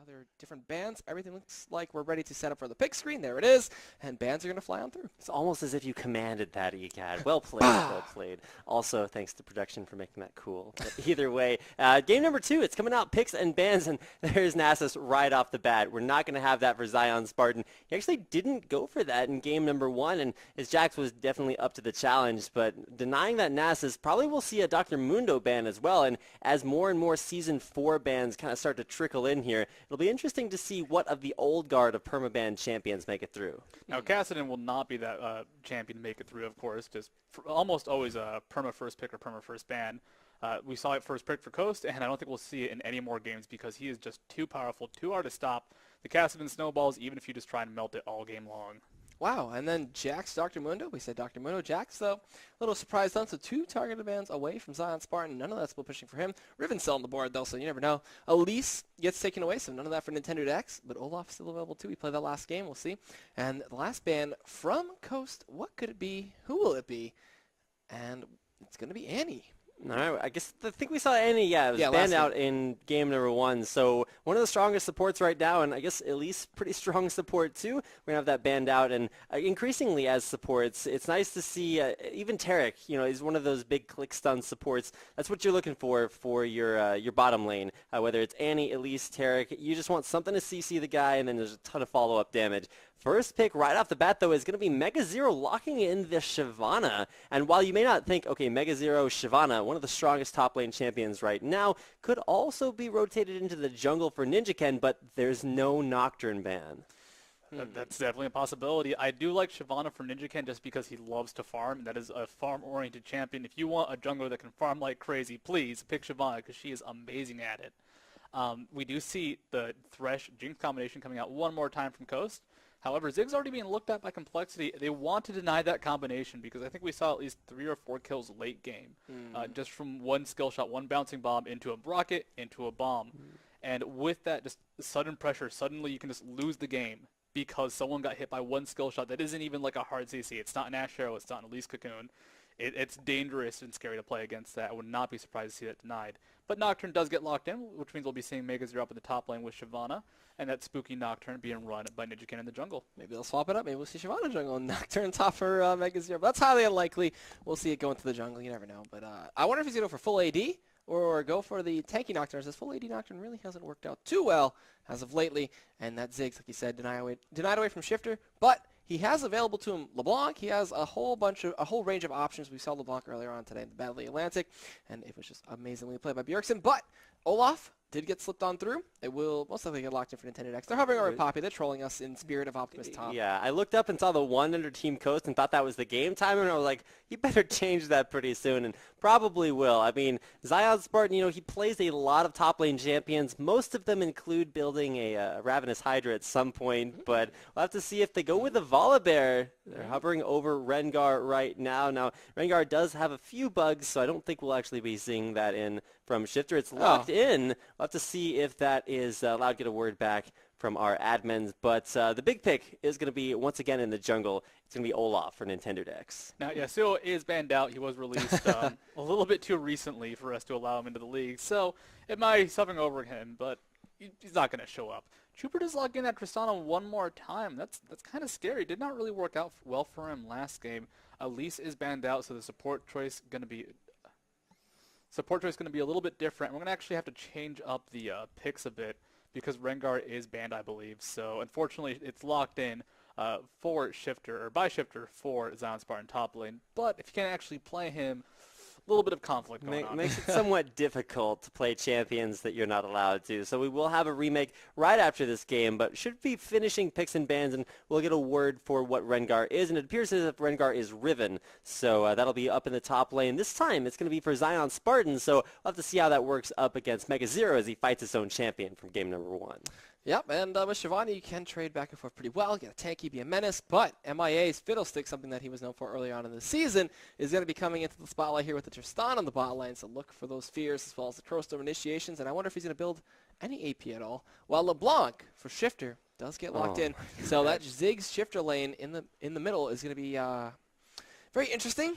there are different bans. Everything looks like we're ready to set up for the pick screen. There it is. And bans are going to fly on through. It's almost as if you commanded that, ECAD. Well played, well played. Also, thanks to production for making that cool. But either way, game number 2, it's coming out, picks and bans, and there's Nasus right off the bat. We're not going to have that for Zion Spartan. He actually didn't go for that in game number 1, and his Jax was definitely up to the challenge, but denying that Nasus, probably will see a Dr. Mundo ban as well, and as more and more Season 4 bans kind of start to trickle in here, it'll be interesting to see what of the old guard of permaban champions make it through. Now, Kassadin will not be that champion to make it through, of course, just almost always a perma first pick or perma first ban. We saw it first pick for Coast, and I don't think we'll see it in any more games because he is just too powerful, too hard to stop. The Kassadin snowballs, even if you just try and melt it all game long. Wow, and then Jax, Dr. Mundo. We said Dr. Mundo. Jax, though, a little surprise done. So 2 targeted bans away from Zion Spartan. None of that split pushing for him. Riven's still on the board, though, so you never know. Elise gets taken away, so none of that for Nintendo X. But Olaf's still available, too. He played that last game. We'll see. And the last ban from Coast, what could it be? Who will it be? And it's going to be Annie. All right, I guess I think we saw Annie, it was banned out in game number 1. So one of the strongest supports right now, and I guess at least pretty strong support too. We're going to have that banned out, and increasingly as supports, it's nice to see even Tarek, is one of those big click stun supports. That's what you're looking for your bottom lane, whether it's Annie, Elise, Tarek. You just want something to CC the guy, and then there's a ton of follow-up damage. First pick right off the bat, though, is going to be Mega Zero locking in the Shyvana. And while you may not think, okay, Mega Zero, Shyvana, one of the strongest top lane champions right now, could also be rotated into the jungle for NinjaKen, but there's no Nocturne ban. That's definitely a possibility. I do like Shyvana for NinjaKen just because he loves to farm. That is a farm-oriented champion. If you want a jungler that can farm like crazy, please pick Shyvana because she is amazing at it. We do see the Thresh Jinx combination coming out one more time from Coast. However, Zig's already being looked at by Complexity. They want to deny that combination because I think we saw at least 3 or 4 kills late game, just from one skill shot, one bouncing bomb into a rocket, into a bomb. And with that just sudden pressure, suddenly you can just lose the game because someone got hit by one skill shot that isn't even like a hard CC. It's not an Ash Arrow, it's not an Elise Cocoon. It's dangerous and scary to play against that. I would not be surprised to see that denied. But Nocturne does get locked in, which means we'll be seeing Mega Zero up in the top lane with Shyvana, and that spooky Nocturne being run by NinjaKen in the jungle. Maybe they'll swap it up. Maybe we'll see Shyvana jungle and Nocturne top for Mega Zero. But that's highly unlikely. We'll see it go into the jungle. You never know. But I wonder if he's going to go for full AD or go for the tanky Nocturne. This full AD Nocturne really hasn't worked out too well as of lately. And that Ziggs, like you said, denied away from Shifter. But he has available to him LeBlanc. He has a whole range of options. We saw LeBlanc earlier on today in the Battle of the Atlantic, and it was just amazingly played by Bjergsen. But Olaf did get slipped on through. It will most likely get locked in for Nintendo X. They're hovering over Poppy. They're trolling us in spirit of Optimus Top. Yeah, I looked up and saw the 1 under Team Coast and thought that was the game timer, and I was like, you better change that pretty soon, and probably will. I mean, Zion Spartan, he plays a lot of top lane champions. Most of them include building a Ravenous Hydra at some point, but we'll have to see if they go with the Volibear. They're hovering over Rengar right now. Now, Rengar does have a few bugs, so I don't think we'll actually be seeing that in from Shifter. It's locked in. We'll have to see if that is allowed to get a word back from our admins. But the big pick is going to be, once again, in the jungle. It's going to be Olaf for Nintendo Dex. Now, Yasuo is banned out. He was released a little bit too recently for us to allow him into the league. So it might be something over him, but he's not going to show up. Trooper does log in at Tristana one more time. That's kind of scary. Did not really work out well for him last game. Elise is banned out, so the support choice going to be a little bit different. We're going to actually have to change up the picks a bit because Rengar is banned, I believe. So unfortunately, it's locked in for Shifter, or by Shifter for Zion Spartan top lane. But if you can't actually play him, a little bit of conflict going on. Makes it somewhat difficult to play champions that you're not allowed to. So we will have a remake right after this game, but should be finishing picks and bans, and we'll get a word for what Rengar is. And it appears as if Rengar is Riven, so that'll be up in the top lane. This time it's going to be for Zion Spartan, so we'll have to see how that works up against Mega Zero as he fights his own champion from game number 1. Yep, and with Shyvana, you can trade back and forth pretty well. Get a tanky, be a menace, but MIA's Fiddlestick, something that he was known for early on in the season, is going to be coming into the spotlight here with the Tristan on the bot lane, so look for those fears as well as the Crowstorm initiations, and I wonder if he's going to build any AP at all. While LeBlanc, for Shifter, does get locked in, so that Ziggs Shifter lane in the middle is going to be very interesting.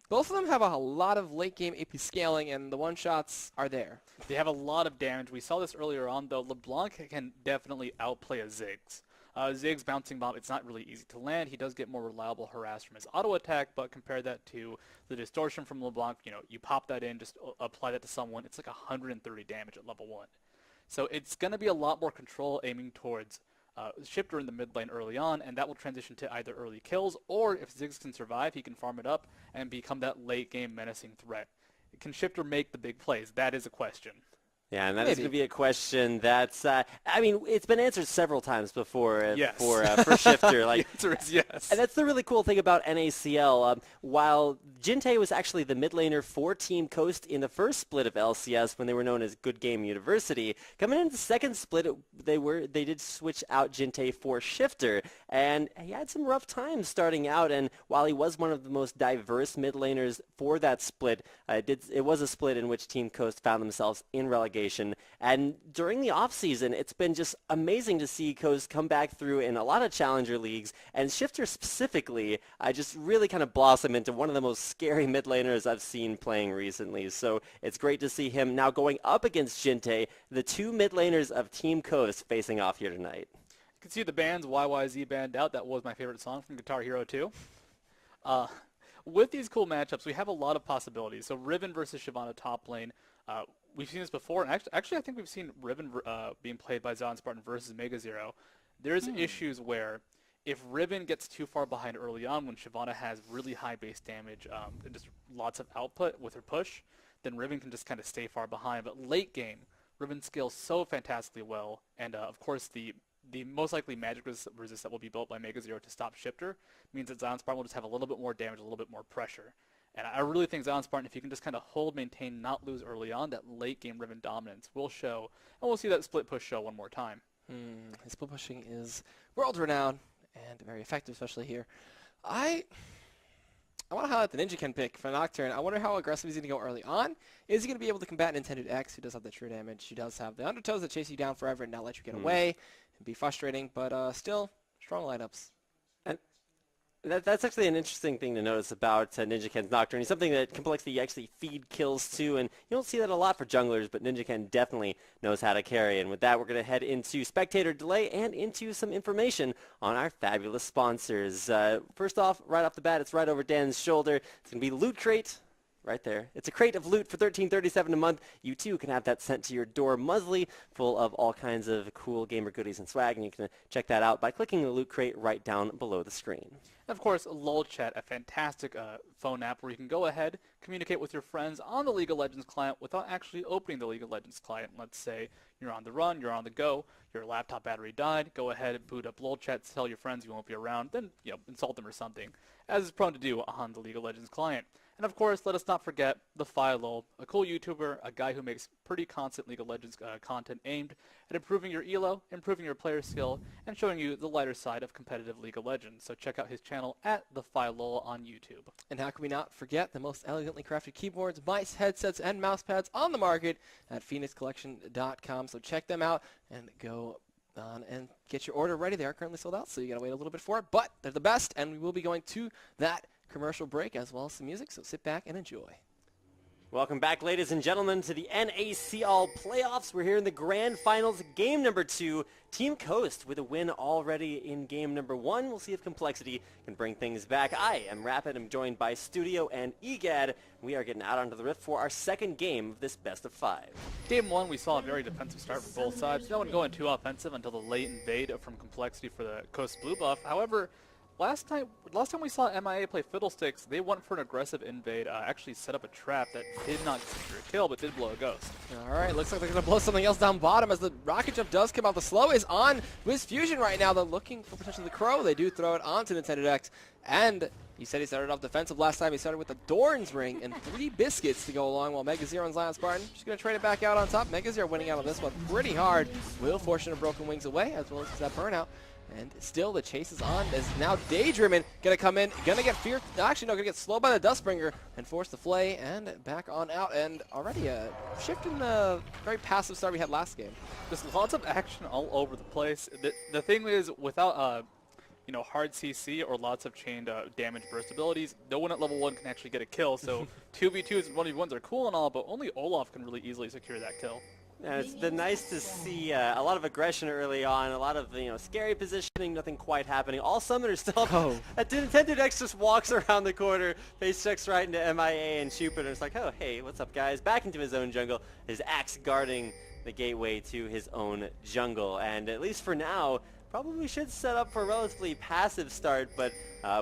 Both of them have a lot of late game AP scaling, and the one-shots are there. They have a lot of damage. We saw this earlier on, though. LeBlanc can definitely outplay a Ziggs. Ziggs bouncing bomb, it's not really easy to land. He does get more reliable harass from his auto attack, but compare that to the distortion from LeBlanc. You pop that in, just apply that to someone. It's like 130 damage at level 1. So it's going to be a lot more control aiming towards Shifter in the mid lane early on, and that will transition to either early kills, or if Ziggs can survive, he can farm it up and become that late game menacing threat. Can Shifter make the big plays? That is a question. Yeah, and that is going to be a question that's, I mean, it's been answered several times before for Shifter. The answer is yes. And that's the really cool thing about NACL. While Jinte was actually the mid laner for Team Coast in the first split of LCS when they were known as Good Game University, coming into the second split, they did switch out Jinte for Shifter. And he had some rough times starting out, and while he was one of the most diverse mid laners for that split, it was a split in which Team Coast found themselves in relegation. And during the offseason, it's been just amazing to see Coast come back through in a lot of challenger leagues, and Shifter specifically just really kind of blossom into one of the most scary mid laners I've seen playing recently. So it's great to see him now going up against Jinte, the two mid laners of Team Coast facing off here tonight. You can see the bands YYZ band out. That was my favorite song from Guitar Hero 2. With these cool matchups, we have a lot of possibilities. So Riven versus Shyvana top lane. We've seen this before, and actually I think we've seen Riven being played by Zion Spartan versus Mega Zero. There's issues where if Riven gets too far behind early on when Shyvana has really high base damage and just lots of output with her push, then Riven can just kind of stay far behind. But late game, Riven scales so fantastically well, and of course the most likely magic resist that will be built by Mega Zero to stop Shifter means that Zion Spartan will just have a little bit more damage, a little bit more pressure. And I really think Zion Spartan, if you can just kind of hold, maintain, not lose early on, that late game Riven dominance will show. And we'll see that split push show one more time. His split pushing is world-renowned and very effective, especially here. I want to highlight the Ninja pick for Nocturne. I wonder how aggressive he's going to go early on. Is he going to be able to combat Intended X, who does have the true damage? He does have the Undertows that chase you down forever and not let you get away and be frustrating, but still, strong lineups. That's actually an interesting thing to notice about Ninja Ken's Nocturne. He's something that Complexity actually feed kills to, and you don't see that a lot for junglers, but Ninja Ken definitely knows how to carry. And with that, we're going to head into Spectator Delay and into some information on our fabulous sponsors. First off, right off the bat, it's right over Dan's shoulder. It's going to be Loot Crate. Right there. It's a crate of loot for $13.37 a month. You too can have that sent to your door monthly, full of all kinds of cool gamer goodies and swag, and you can check that out by clicking the loot crate right down below the screen. And of course, LulChat, a fantastic phone app where you can go ahead, communicate with your friends on the League of Legends client without actually opening the League of Legends client. Let's say you're on the run, you're on the go, your laptop battery died, go ahead and boot up LulChat, tell your friends you won't be around, then insult them or something, as is prone to do on the League of Legends client. And of course, let us not forget the Philo, a cool YouTuber, a guy who makes pretty constant League of Legends content aimed at improving your elo, improving your player skill, and showing you the lighter side of competitive League of Legends. So check out his channel at the Philo on YouTube. And how can we not forget the most elegantly crafted keyboards, mice, headsets, and mouse pads on the market at phoenixcollection.com. So check them out and go on and get your order ready. They are currently sold out, so you got to wait a little bit for it, but they're the best, and we will be going to that commercial break as well as some music, so sit back and enjoy. Welcome back, ladies and gentlemen, to the NACL playoffs. We're here in the grand finals, game number 2. Team Coast with a win already in game number 1. We'll see if Complexity can bring things back. I am Rapid. I'm joined by Studio and EGAD. We are getting out onto the Rift for our second game of this best of 5. Game 1, we saw a very defensive start from both sides. No one going too offensive until the late invade from Complexity for the Coast blue buff. However, last time we saw MIA play Fiddlesticks, they went for an aggressive invade, actually set up a trap that did not secure a kill, but did blow a ghost. All right, looks like they're going to blow something else down bottom as the rocket jump does come out. The slow is on Wiz Fusion right now. They're looking for potentially the Crow. They do throw it onto Nintendo X, and he said he started off defensive last time. He started with the Doran's Ring and 3 biscuits to go along, while Mega Zero and Zion Spartan just going to trade it back out on top. Mega Zero winning out on this one pretty hard. Will fortune of Broken Wings away, as well as that burnout. And still the chase is on as now Daydreamin' gonna come in, gonna get feared, actually no, gonna get slowed by the Dustbringer and force the Flay and back on out, and already a shift in the very passive start we had last game. Just lots of action all over the place. The thing is, without hard CC or lots of chained damage burst abilities, no one at level 1 can actually get a kill. So 2v2s and 1v1s are cool and all, but only Olaf can really easily secure that kill. And it's been nice to see a lot of aggression early on, a lot of scary positioning, nothing quite happening. All summoners still up. Nintendo Dex just walks around the corner, face checks right into MIA and Chupa, and it's like, oh, hey, what's up, guys? Back into his own jungle, his axe guarding the gateway to his own jungle. And at least for now, probably should set up for a relatively passive start, but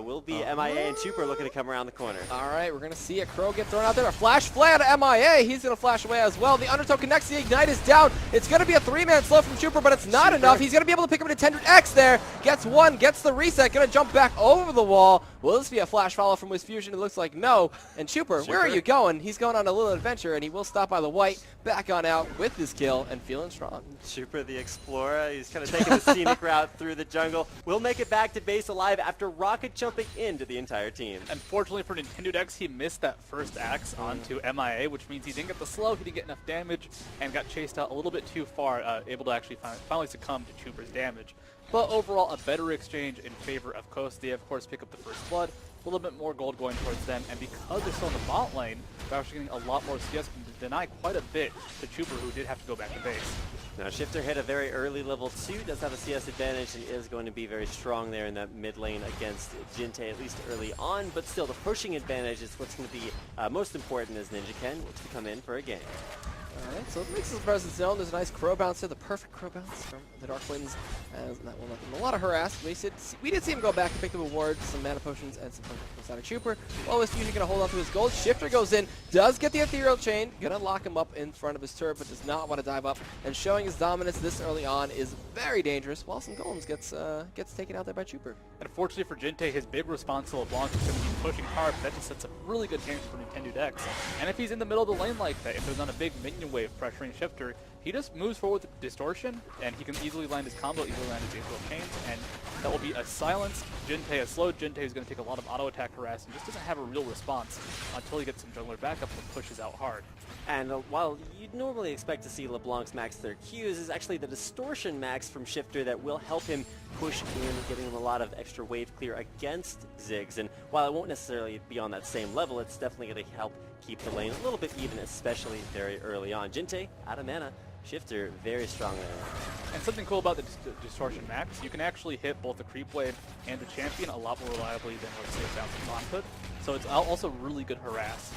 will be MIA and Chupa looking to come around the corner. All right, we're going to see a Crow get thrown out there. A flash flare to MIA. He's going to flash away as well. The Undertow connects. The Ignite is down. It's going to be a 3-man slow from Chupa, but it's not enough. He's going to be able to pick up an Intended X there. Gets one, gets the reset. Going to jump back over the wall. Will this be a flash follow from WizFusion? It looks like no. And Chupa, where are you going? He's going on a little adventure, and he will stop by the white. Back on out with his kill and feeling strong. Chupa the Explorer. He's kind of taking the scenic route through the jungle. Will make it back to base alive after rocket jumping into the entire team. Unfortunately for Nintendo Dex, he missed that first axe onto MIA, which means he didn't get the slow, he didn't get enough damage, and got chased out a little bit too far, able to actually finally succumb to Chupa's damage. But overall, a better exchange in favor of Coast. They, of course, pick up the first blood, a little bit more gold going towards them, and because they're still in the bot lane, they're actually getting a lot more CS, and deny quite a bit to Chupa, who did have to go back to base. Now, Shifter hit a very early level 2, does have a CS advantage, and is going to be very strong there in that mid lane against Jinte, at least early on, but still the pushing advantage is what's going to be most important as Ninja looks to come in for a game. Alright, so it makes his presence known. There's a nice Crow bounce there, the perfect Crow bounce from the Dark Winds, as that will let them a lot of harass. We did see him go back and pick the rewards, some mana potions, and some potions out of Chupa. Well, WizFusion going to hold on to his gold. Shifter goes in, does get the Ethereal Chain, going to lock him up in front of his turret, but does not want to dive up. And showing his dominance this early on is very dangerous, while some golems gets taken out there by Chupa. Unfortunately for Jinte, his big response to LeBlanc is going to be pushing hard, but that just sets a really good chance for Nintendo Dex. And if he's in the middle of the lane like that, if there's not a big minion wave pressuring Shifter, he just moves forward with Distortion, and he can easily land his combo, easily land his Aerial Chains, and that will be a silenced Jinte, a slow Jinte who's going to take a lot of auto attack harass and just doesn't have a real response until he gets some jungler backup and pushes out hard. And while you'd normally expect to see LeBlanc's max their Qs, is actually the Distortion max from Shifter that will help him push in, giving him a lot of extra wave clear against Ziggs. And while it won't necessarily be on that same level, it's definitely going to help keep the lane a little bit even, especially very early on. Jinte, out of mana. Shifter, very strong there. And something cool about the Distortion max, you can actually hit both the creep wave and the champion a lot more reliably than, let's say, a Bouncing Bomb could. So it's also really good harass.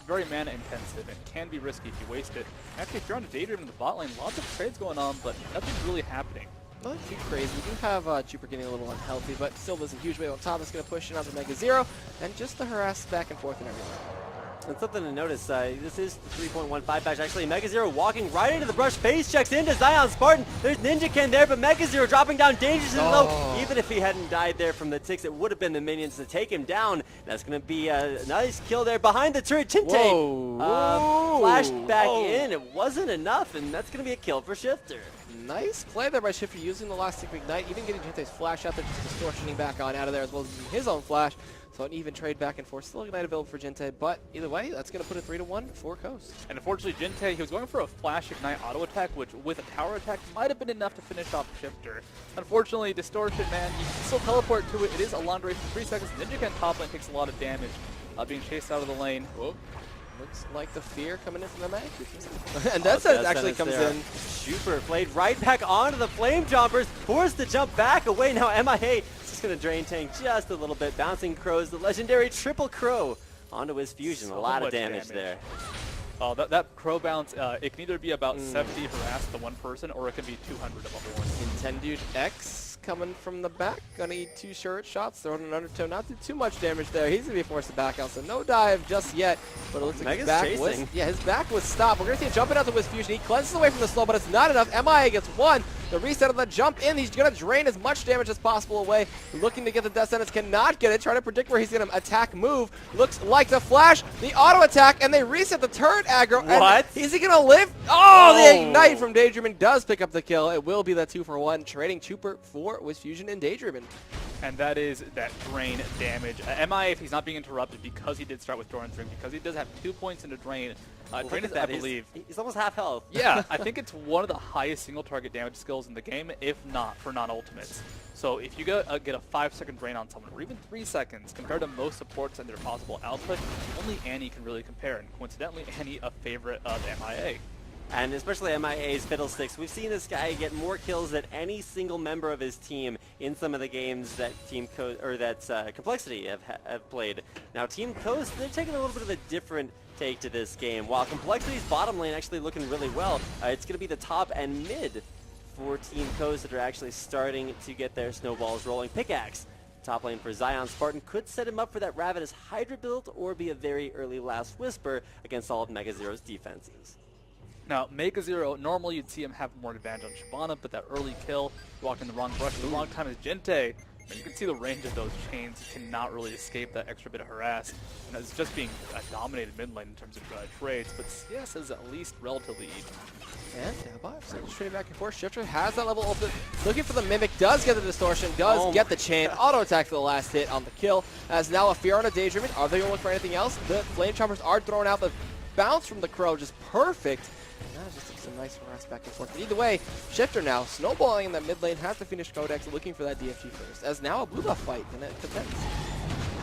Very mana intensive and can be risky if you waste it. Actually, if you're on a Daydream in the bot lane, lots of trades going on, but nothing's really happening. Not too crazy. We do have Chupa getting a little unhealthy, but still there's a huge wave on top that's going to push in onto Mega Zero, and just the harass back and forth and everything. And something to notice, this is the 3.15 patch. Actually, Mega Zero walking right into the brush. Face checks into Zion Spartan. There's Ninja there, but Mega Zero dropping down dangerously low. Even if he hadn't died there from the ticks, it would have been the minions to take him down. That's going to be a nice kill there behind the turret. Jinte flashed back in. It wasn't enough, and that's going to be a kill for Shifter. Nice play there by Shifter using the last Stick Ignite, even getting Jinte's flash out there, just distortioning back on out of there, as well as using his own flash. So an even trade back and forth. Still Ignite available for Jinte, but either way, that's going to put it 3-1 for Coast. And unfortunately, Jinte, he was going for a flash Ignite auto attack, which with a tower attack might have been enough to finish off Shifter. Unfortunately, Distortion, man, you can still teleport to it. It is a long duration, 3 seconds. Ninja top lane takes a lot of damage, being chased out of the lane. Whoa. Looks like the fear coming in from the Mag. And that actually comes in. Super played right back onto the Flame Jumpers, forced to jump back away. Now MIA is just going to drain tank just a little bit. Bouncing Crows, the legendary triple Crow onto his fusion. So a lot of damage there. Oh, that Crow bounce, it can either be about 70 harass to one person, or it can be 200 of level 1. Intended X coming from the back. Gonna need 2 short shots, throwing an Undertow. Not do too much damage there. He's gonna be forced to back out, so no dive just yet. But it looks like his back was, his back was stopped. We're gonna see him jumping out to WizFusion. He cleanses away from the slow, but it's not enough. MIA gets 1. The reset of the jump in. He's gonna drain as much damage as possible away. Looking to get the death sentence, cannot get it. Trying to predict where he's gonna attack move. Looks like the flash, the auto attack, and they reset the turret aggro. What? Is he gonna live? Oh, the Ignite from Daydreaming does pick up the kill. It will be the 2-for-1, trading Chupa for WizFusion and Daydreaming. and that is that drain damage. MIA, if he's not being interrupted, because he did start with Doran's Ring, because he does have 2 points into Drain. Drain is, I believe. He's almost half health. Yeah, I think it's one of the highest single target damage skills in the game, if not for non-ultimates. So if you get a 5-second Drain on someone, or even 3 seconds, compared to most supports and their possible output, only Annie can really compare. And coincidentally, Annie a favorite of MIA. And especially MIA's Fiddlesticks, we've seen this guy get more kills than any single member of his team in some of the games that Complexity have played. Now Team Coast, they're taking a little bit of a different take to this game. While Complexity's bottom lane actually looking really well, it's going to be the top and mid for Team Coast that are actually starting to get their snowballs rolling. Pickaxe, top lane for Zion Spartan, could set him up for that Ravenous Hydra build or be a very early Last Whisper against all of Mega Zero's defenses. Now, Mega Zero, normally you'd see him have more advantage on Shyvana, but that early kill, walking the wrong brush at the wrong time is Jinte. And you can see the range of those chains. You cannot really escape that extra bit of harass. And it's just being dominated mid lane in terms of trades, but CS is at least relatively even. And so just trading back and forth. Shifter has that level open. Looking for the Mimic, does get the distortion, does get the chain. Auto attack for the last hit on the kill. As now a Fear on a Daydreaming. Are they going to look for anything else? The Flame Choppers are thrown out. The bounce from the Crow just perfect. Just some nice harass back and forth. But either way, Shifter now snowballing in that mid lane, has to finish Codex, looking for that DFG first. As now a blue buff fight, and it depends.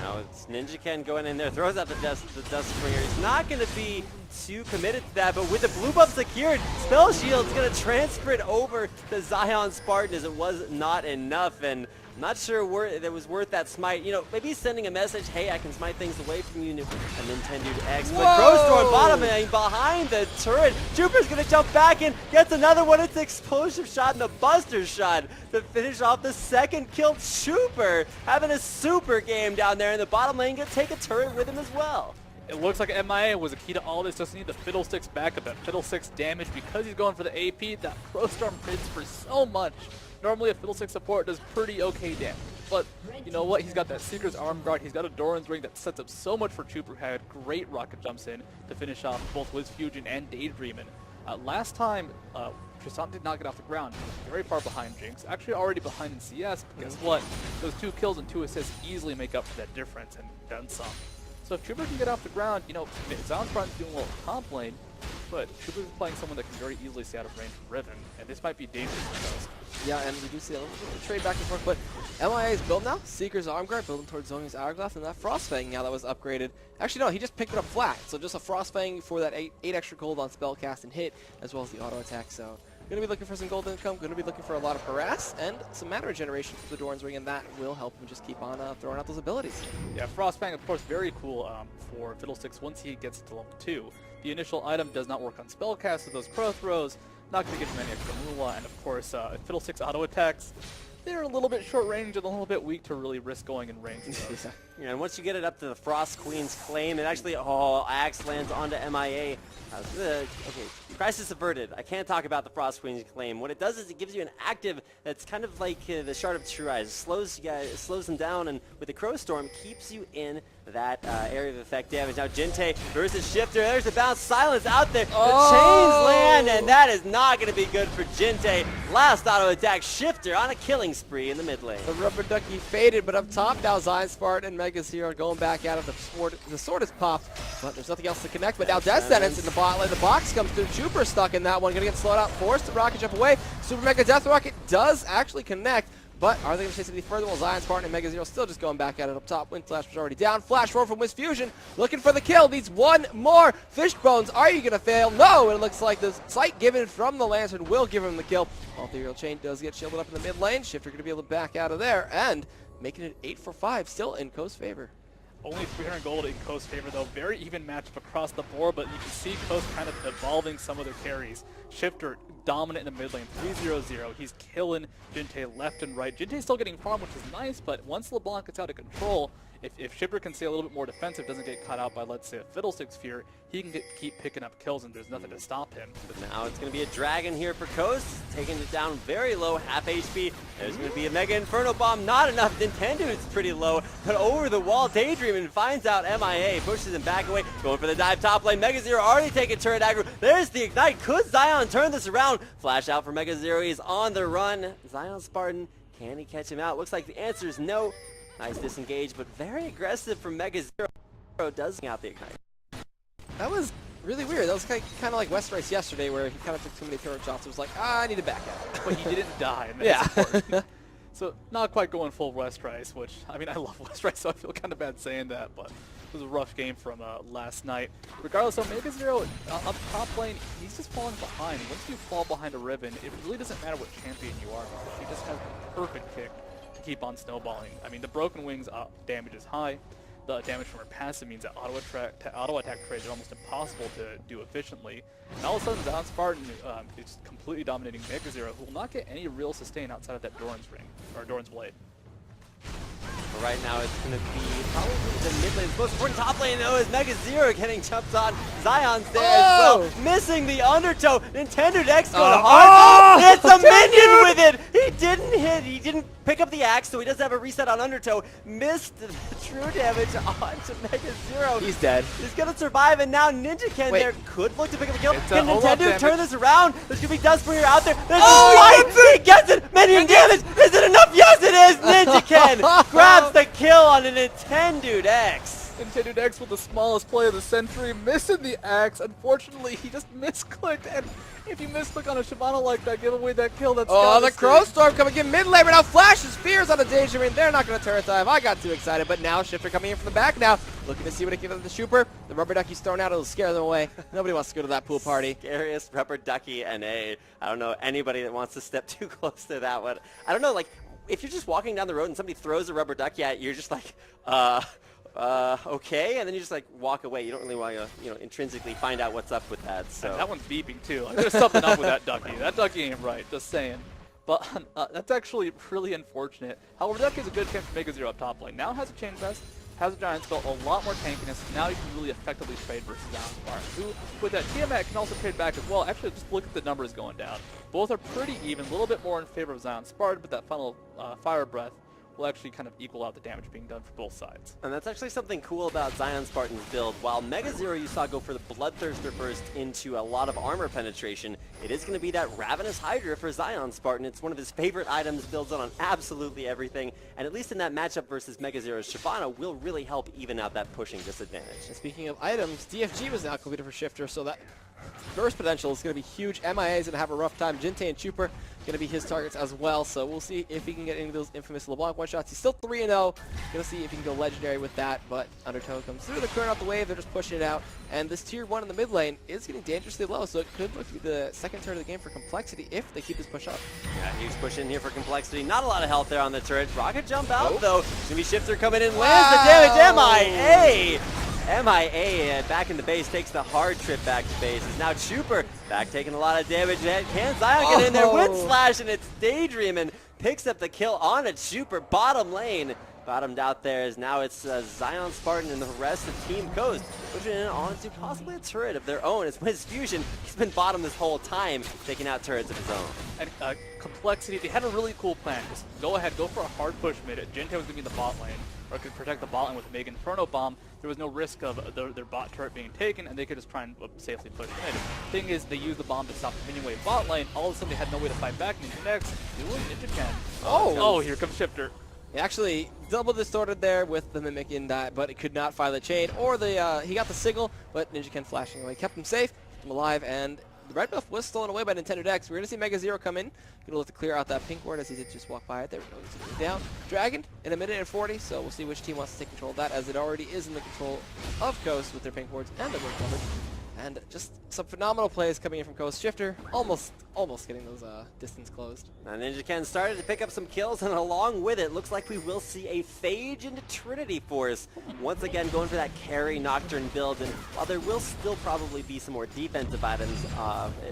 Now it's Ninja Ken going in there, throws out the Dust Springer. He's not going to be too committed to that, but with the blue buff secured, Spell Shield's going to transfer it over to Zion Spartan as it was not enough. And I'm not sure it was worth that smite. You know, maybe sending a message, hey, I can smite things away from you, and Nintendo X. But Crowstorm bottom lane behind the turret. Jupiter's going to jump back in, gets another one. It's the explosive shot and the buster shot to finish off the second kill. Super having a super game down there in the bottom lane. Going to take a turret with him as well. It looks like MIA was a key to all this. Just need the Fiddlesticks backup, that Fiddlesticks damage, because he's going for the AP. That Crowstorm hits for so much. Normally a Fiddlesticks support does pretty okay damage. But you know what? He's got that Seeker's Arm Guard. He's got a Doran's Ring that sets up so much for Chuper, who had great rocket jumps in to finish off both Wiz Fusion and Daydreamin'. Last time, Tristan did not get off the ground. He was very far behind Jinx. Actually already behind in CS, but guess what? Those 2 kills and 2 assists easily make up for that difference and then some. So if Chuper can get off the ground, you know, Zion Spartan's doing well top lane, but Chuper's playing someone that can very easily stay out of range from Riven, and this might be dangerous for us. Yeah, and we do see a little bit of trade back and forth, but MIA is built now. Seeker's Arm Guard building towards Zhong's Hourglass, and that Frostfang now that was upgraded. Actually, no, he just picked it up flat, so just a Frostfang for that 8 extra gold on spellcast and hit, as well as the auto attack. So going to be looking for some gold income, going to be looking for a lot of harass, and some mana regeneration for the Doran's Ring, and that will help him just keep on throwing out those abilities. Yeah, Frostfang, of course, very cool for Fiddlesticks once he gets to level 2. The initial item does not work on spellcast, so those crow throws, not going to get him any extra moolah, and of course, Fiddlesticks auto attacks, they're a little bit short range and a little bit weak to really risk going in range. Yeah, and once you get it up to the Frost Queen's claim, and actually, Axe lands onto MIA. Okay, crisis averted. I can't talk about the Frost Queen's claim. What it does is it gives you an active that's kind of like the Shard of True Eyes. It slows them down, and with the Crow Storm, keeps you in that area of effect damage. Now Jinte versus Shifter. There's the bounce. Silence out there. The chains land, and that is not going to be good for Jinte. Last auto attack. Shifter on a killing spree in the mid lane. The rubber ducky faded, but up top now Zion Spartan and Mega Zero going back out of the sword is popped, but there's nothing else to connect. But now Death Sentence in the bot lane. The box comes through. Chuper stuck in that one. Going to get slowed out. Forced to rocket jump away. Super Mega Death Rocket does actually connect. But are they going to chase it any further? Well, Zion Spartan and Mega Zero still just going back at it up top. Wind Flash was already down. Flash roar from Wiz Fusion. Looking for the kill. Needs one more. Fishbones, are you going to fail? No, it looks like the sight given from the Lantern will give him the kill. Ethereal Chain does get shielded up in the mid lane. Shifter going to be able to back out of there. And making it 8 for 5, still in Coast's favor. Only 300 gold in Coast's favor, though. Very even matchup across the board, but you can see Coast kind of evolving some of their carries. Shifter dominant in the mid lane, 3-0-0. He's killing Jinte left and right. Jinte's still getting farm, which is nice, but once LeBlanc gets out of control, if Shifter can stay a little bit more defensive, doesn't get caught out by, let's say, a Fiddlesticks Fear, he can keep picking up kills, and there's nothing to stop him. But now it's going to be a Dragon here for Coast, taking it down very low, half HP. There's going to be a Mega Inferno Bomb, not enough. Nintendo is pretty low, but over the wall, Daydreamin' finds out MIA, pushes him back away, going for the dive top lane. Mega Zero already taking turret aggro. There's the Ignite. Could Zion turn this around? Flash out for Mega Zero. He's on the run. Zion Spartan Can he catch him out? Looks like the answer is no. Nice disengage, but very aggressive from Mega Zero. Does out the Ignite. That was really weird. That was kind of like West Rice yesterday, where he kind of took too many turret shots. It was like, I need to back out. But he didn't die. And yeah. So not quite going full West Rice, which, I mean, I love West Rice, so I feel kind of bad saying that, but it was a rough game from last night. Regardless, though, Mega Zero up top lane, he's just falling behind. Once you fall behind a Riven, it really doesn't matter what champion you are, because she just has the perfect kick to keep on snowballing. I mean, the Broken Wings damage is high. The damage from her passive means that auto attack trades are almost impossible to do efficiently. And all of a sudden, Zion Spartan is completely dominating Mega Zero, who will not get any real sustain outside of that Doran's ring, or Doran's blade. But right now, it's going to be probably the mid lane. The most important top lane, though, is Mega Zero getting jumped on. Zion's there as well, missing the undertow. Nintendo X going hard. It's a minion with it. He didn't hit. He didn't pick up the axe, so he does have a reset on undertow. Missed the true damage onto Mega Zero. He's dead. He's going to survive, and now Ninja Ken there could look to pick up the kill. Can Nintendo turn this around? There's going to be Dustbringer out there. There's a fight. He gets it. Minion damage. Is it enough? Yes, it is. Ninja Ken grabs the kill on a Nintendo X. Nintendo X with the smallest play of the century, missing the axe. Unfortunately, he just misclicked, and if you misclick on a Shyvana like that, give away that kill. That's the Crow Storm coming in mid lane, but now flashes fears on the Danger Ring. They're not going to turret dive. I got too excited, but now Shifter coming in from the back now, looking to see what he can do with the Super. The rubber ducky's thrown out, it'll scare them away. Nobody wants to go to that pool party. Scariest rubber ducky NA. I don't know anybody that wants to step too close to that one. I don't know, like, if you're just walking down the road and somebody throws a rubber ducky at you, you're just like, okay, and then you just like walk away. You don't really want to, intrinsically find out what's up with that. So and that one's beeping too. Like, there's something up with that ducky. That ducky ain't right. Just saying. But that's actually really unfortunate. However, Ducky is a good camp for Mega Zero up top lane. Now has a chain vest, has a giant spell, a lot more tankiness. Now you can really effectively trade versus Zion, who with that Tiamat can also trade back as well. Actually, just look at the numbers going down. Both are pretty even, a little bit more in favor of Zion Spartan, but that final Fire Breath will actually kind of equal out the damage being done for both sides. And that's actually something cool about Zion Spartan's build. While Mega Zero you saw go for the Bloodthirster burst into a lot of armor penetration, it is going to be that Ravenous Hydra for Zion Spartan. It's one of his favorite items, builds on absolutely everything, and at least in that matchup versus Mega Zero's Shyvana will really help even out that pushing disadvantage. And speaking of items, DFG was now completed for Shifter, so that burst potential is going to be huge. MIA is going to have a rough time. Jinte and Chuper going to be his targets as well, so we'll see if he can get any of those infamous LeBlanc one-shots. He's still 3-0. Going to see if he can go legendary with that, but Undertow comes through the current off the wave. They're just pushing it out, and this tier 1 in the mid lane is getting dangerously low, so it could look to be the second turn of the game for Complexity if they keep this push up. Yeah, huge push in here for Complexity. Not a lot of health there on the turret. Rocket jump out, though. It's going to be Shifter coming in, lands the damage. MIA back in the base, takes the hard trip back to base. Is now Chuper back taking a lot of damage. Can Zion get in there? Wind Slash, and it's Daydream, and picks up the kill on a Chuper. Bottom lane. Bottomed out there is now it's Zion Spartan and the rest of Team Coast pushing in onto possibly a turret of their own. It's Wiz Fusion. He's been bottom this whole time, taking out turrets of his own. And Complexity, they had a really cool plan. Just go ahead, go for a hard push mid. Jinte was going to be in the bot lane, or could protect the bot lane with a big Inferno Bomb. There was no risk of their bot turret being taken, and they could just try and safely push mid. Thing is, they used the bomb to stop the minion wave bot lane. All of a sudden, they had no way to fight back. Ninja next, doing Ninja Ken. Oh, here comes Shifter. He actually double distorted there with the Mimic in that, but it could not fire the chain, or the he got the signal, but Ninja Ken flashing away. Kept him safe, kept him alive, and the red buff was stolen away by Nintendo Dex. We're going to see Mega Zero come in. Going to look to clear out that pink ward as he did just walk by it. There we go. He's down. Dragon in a minute and 40, so we'll see which team wants to take control of that, as it already is in the control of Coast with their pink wards and their ward coverage. And just some phenomenal plays coming in from Coast. Shifter almost getting those distance closed. Now Ninja Ken started to pick up some kills, and along with it, looks like we will see a Phage into Trinity Force. Once again, going for that carry Nocturne build, and while there will still probably be some more defensive items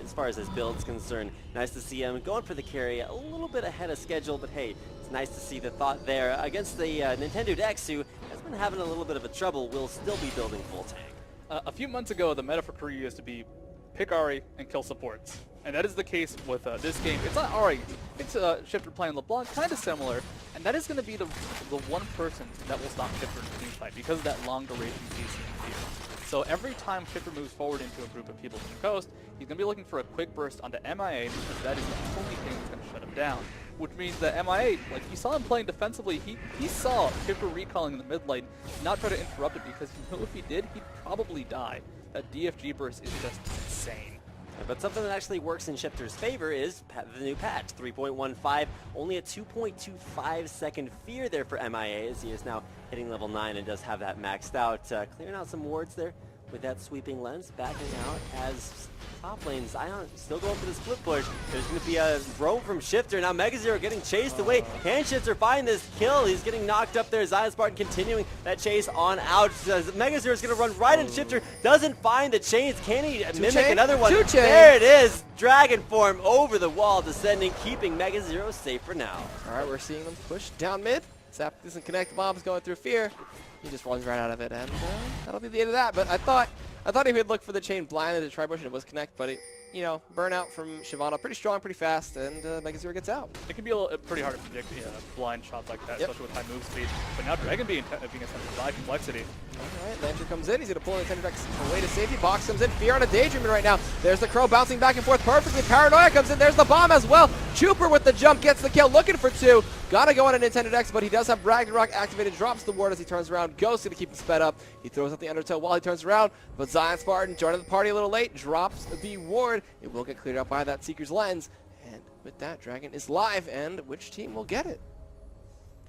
as far as his build's concerned, nice to see him going for the carry a little bit ahead of schedule, but hey, it's nice to see the thought there against the Nintendo Dex, who has been having a little bit of a trouble, will still be building full tank. A few months ago, the meta for Korea used to be pick Ahri and kill supports. And that is the case with this game. It's not Ahri, it's Shifter playing LeBlanc, kind of similar. And that is going to be the one person that will stop Shifter in the team fight because of that long duration CC. So every time Shifter moves forward into a group of people from the coast, he's going to be looking for a quick burst onto MIA because that is the only thing that's going to shut him down. which means that MIA, like you saw him playing defensively, he saw Shifter recalling in the mid lane, not try to interrupt it because he knew if he did, he'd probably die. That DFG burst is just insane. But something that actually works in Shifter's favor is the new patch, 3.15, only a 2.25 second fear there for MIA as he is now hitting level 9 and does have that maxed out. Clearing out some wards there with that sweeping lens, backing out as top lane Zion still going for the split push. There's going to be a roam from Shifter. Now Megazero getting chased away. Can Shifter find this kill? He's getting knocked up there. Zion Spartan continuing that chase on out. Megazero is going to run right into Shifter. Doesn't find the chains. Can he mimic another one? There it is. Dragon form over the wall, descending, keeping Megazero safe for now. All right, we're seeing them push down mid. Zap doesn't connect. Bomb's going through fear. He just runs right out of it, and that'll be the end of that. But I thought he would look for the chain blinded to try push, and it was connect, but burnout from Shyvana, pretty strong, pretty fast, and Megazero gets out. It can be pretty hard to predict blind shots like that, especially with high move speed. But now Dragon being attempted by Complexity. All right, Lantern comes in. He's going to pull in the Dex away to safety. Box comes in. Fear on a Daydreamer right now. There's the Crow bouncing back and forth perfectly. Paranoia comes in. There's the bomb as well. Chuper with the jump gets the kill, looking for 2. Gotta go on a Nintendo Dex, but he does have Ragnarok activated. Drops the ward as he turns around. Ghost gonna keep him sped up. He throws out the Undertow while he turns around, but Zion Spartan joining the party a little late. Drops the ward. It will get cleared up by that Seeker's Lens. And with that, Dragon is live, and which team will get it?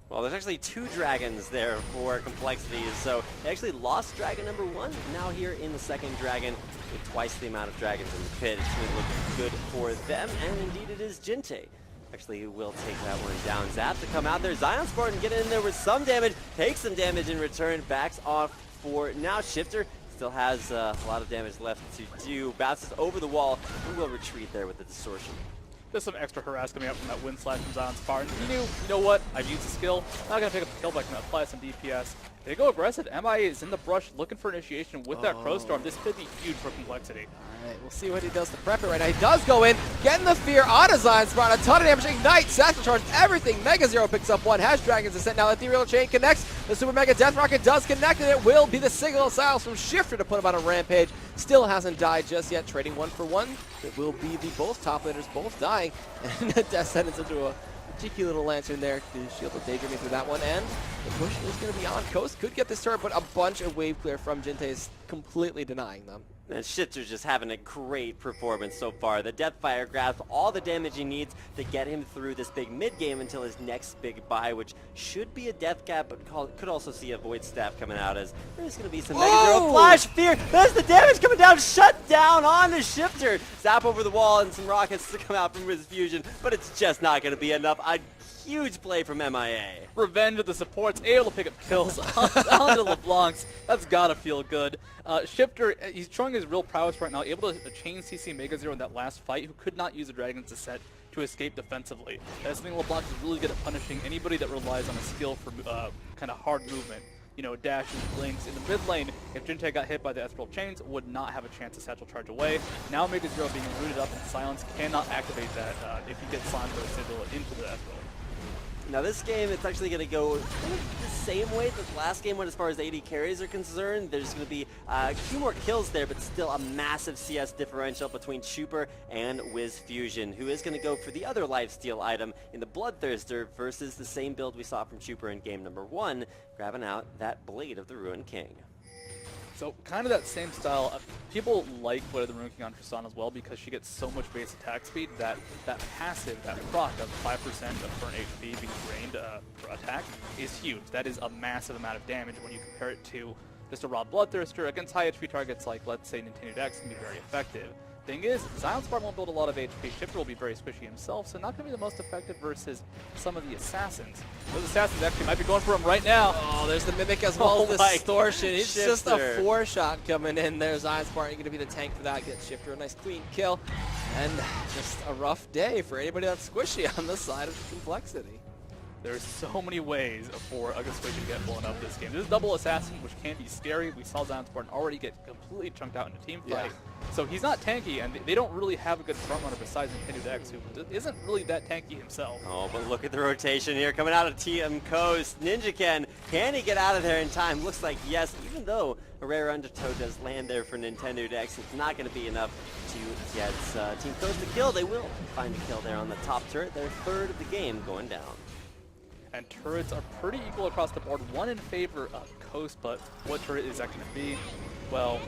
Well, there's actually 2 dragons there for Complexities, so they actually lost dragon number 1. Now here in the second dragon with twice the amount of dragons in the pit. It's going to look good for them, and indeed it is Jinte. Actually, he will take that one down. Zap to come out there. Zion Spartan getting in there with some damage, takes some damage in return, backs off for now. Shifter still has a lot of damage left to do. Bounces over the wall and will retreat there with the distortion. There's some extra harass coming out from that wind slash from Zion Spartan. He knew, you know what, I've used the skill, not going to pick up the kill, but I can apply some DPS. They go aggressive. MIA is in the brush looking for initiation with that Crow Storm. This could be huge for Complexity. All right, we'll see what he does to prep it right now. He does go in, getting the fear on a Zion Spartan. A ton of damage. Ignite, Satchel Charge, everything. Megazero picks up 1. Has Dragon's Descent. Now Ethereal Chain connects. The Super Mega Death Rocket does connect, and it will be the signal of silence from Shifter to put him on a rampage. Still hasn't died just yet. Trading 1 for 1. It will be the both top laners both dying. And Death Sentence into a cheeky little Lantern there to shield the Daydreaming through that one, and the push is going to be on. Coast could get this turret, but a bunch of wave clear from Jinte is completely denying them. And Shifter's just having a great performance so far. The Deathfire grabs all the damage he needs to get him through this big mid-game until his next big buy, which should be a Death Cap, but could also see a Void Staff coming out as there's going to be some Megazero Flash Fear. There's the damage coming down, shut down on the Shifter. Zap over the wall and some rockets to come out from his fusion, but it's just not going to be enough. A huge play from MIA. Revenge of the supports, able to pick up kills on the LeBlancs. That's got to feel good. Shifter, he's showing his real prowess right now, able to chain CC Megazero in that last fight, who could not use the Dragon's Descent to escape defensively. That's something LeBlanc is really good at punishing anybody that relies on a skill for kind of hard movement. You know, dashes, blinks. In the mid lane, if Jinte got hit by the Ethereal Chains, would not have a chance to Satchel Charge away. Now Megazero being rooted up in silence cannot activate that if he gets Slanto into the Ethereal. Now this game, it's actually going to go kind of the same way that the last game went as far as AD carries are concerned. There's going to be a few more kills there, but still a massive CS differential between Chuper and Wiz Fusion, who is going to go for the other lifesteal item in the Bloodthirster versus the same build we saw from Chuper in game number 1, grabbing out that Blade of the Ruined King. So kind of that same style. People like Blade of the Ruined King on Tristan as well because she gets so much base attack speed that passive, that proc of 5% of current HP being drained for attack is huge. That is a massive amount of damage when you compare it to just a raw Bloodthirster. Against high HP targets like, let's say, Nintendo Dex can be very effective. Thing is, Zion Spartan won't build a lot of HP. Shifter will be very squishy himself, so not going to be the most effective versus some of the assassins. Those assassins actually might be going for him right now. Oh, there's the Mimic as well as the Distortion. It's just a 4-shot coming in there. Zion Spartan going to be the tank for that. Gets Shifter a nice clean kill. And just a rough day for anybody that's squishy on the side of Complexity. There's so many ways for a Squishy to get blown up this game. This is double assassin, which can be scary. We saw Zion Spartan already get completely chunked out in a team fight. Yeah. So he's not tanky, and they don't really have a good front runner besides Nintendo Dex, who isn't really that tanky himself. Oh, but look at the rotation here coming out of TM Coast. Ninja can he get out of there in time? Looks like yes, even though A rare undertow does land there for Nintendo Dex. It's not going to be enough to get Team Coast the kill. They will find a kill there on the top turret. Their third of the game going down. And turrets are pretty equal across the board. One in favor of Coast, but what turret is that going to be? Well,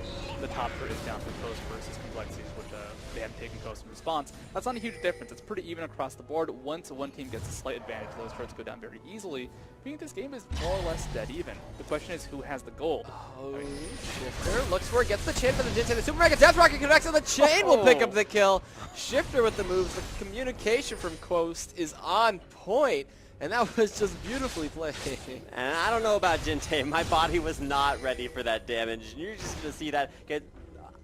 the top turret is down for Coast versus Complexities, which they have taken Coast in response. That's not a huge difference. It's pretty even across the board. Once one team gets a slight advantage, those turrets go down very easily. Meaning this game is more or less dead even. The question is who has the gold. Oh, Shifter looks for it, gets the chain for the Jintai. The Super Mega Death Rocket connects on the chain, will pick up the kill. Shifter with the moves. The communication from Coast is on point. And that was just beautifully played. And I don't know about Jintai. My body was not ready for that damage. You're just going to see that get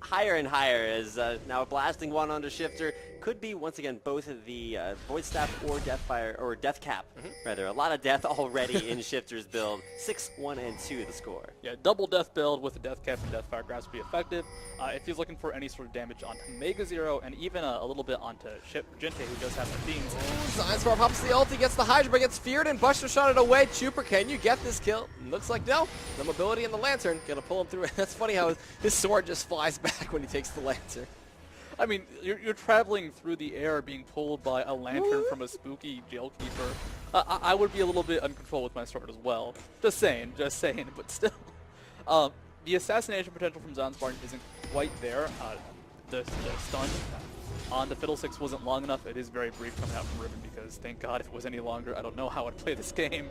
higher and higher as now blasting one onto Shifter. Could be, once again, both of the Void Staff or Deathfire, or Death Cap, rather. A lot of death already in Shifter's build. 6, 1, and 2 the score. Yeah, double death build with the Death Cap and Deathfire grabs to be effective. If he's looking for any sort of damage onto Mega Zero and even a little bit onto Jintai, who does have the Fiends. Science Bar pops the ulti, gets the Hydra, but gets feared and Buster shot it away. Chuper, can you get this kill? Looks like no. The mobility in the Lantern, gonna pull him through. That's funny how his sword just flies back when he takes the Lantern. I mean, you're traveling through the air being pulled by a lantern from a spooky jailkeeper. I would be a little bit uncontrolled with my sword as well. Just saying, but still. The assassination potential from Zion Spartan isn't quite there. The stun on the Fiddlesticks wasn't long enough. It is very brief coming out from Ribbon because, thank God, if it was any longer, I don't know how I'd play this game.